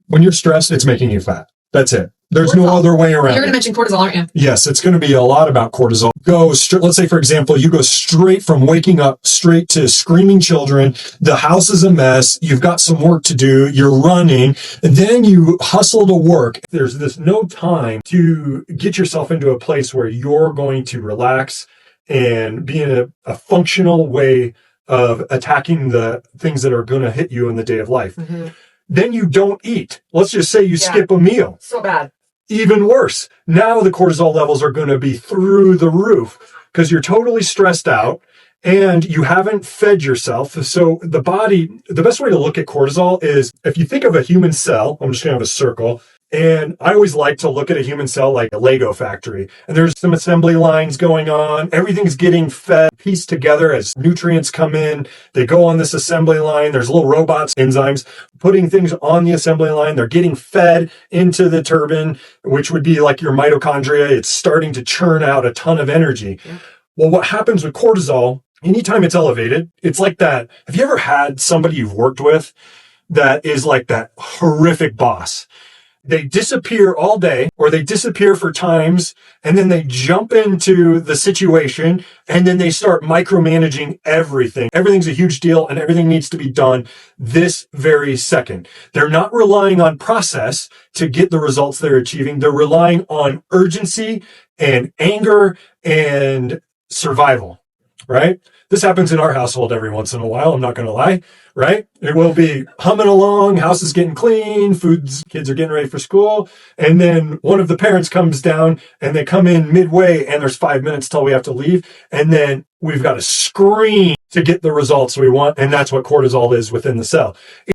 When you're stressed, it's making you fat. That's it. There's Cortisol. no other way around You're going it. to mention cortisol, aren't you? Yes, it's going to be a lot about cortisol. Let's say, for example, you go straight from waking up straight to screaming children. The house is a mess. You've got some work to do. You're running. And then you hustle to work. There's this no time to get yourself into a place where you're going to relax and be in a functional way of attacking the things that are going to hit you in the day of life. Mm-hmm. Then you don't eat. Let's just say you skip a meal. So bad. Even worse. Now the cortisol levels are going to be through the roof because you're totally stressed out and you haven't fed yourself. So the best way to look at cortisol is if you think of a human cell, I'm just going to have a circle. And I always like to look at a human cell like a Lego factory. And there's some assembly lines going on. Everything's getting fed, pieced together as nutrients come in. They go on this assembly line. There's little robots, enzymes, putting things on the assembly line. They're getting fed into the turbine, which would be like your mitochondria. It's starting to churn out a ton of energy. Yeah. Well, what happens with cortisol, anytime it's elevated, it's like that. Have you ever had somebody you've worked with that is like that horrific boss? They disappear all day or they disappear for times and then they jump into the situation and then they start micromanaging everything. Everything's a huge deal and everything needs to be done this very second. They're not relying on process to get the results they're achieving. They're relying on urgency and anger and survival, right? This happens in our household every once in a while. I'm not going to lie, right? It will be humming along, house is getting clean, kids are getting ready for school. And then one of the parents comes down and they come in midway and there's 5 minutes till we have to leave. And then we've got to scream to get the results we want. And that's what cortisol is within the cell.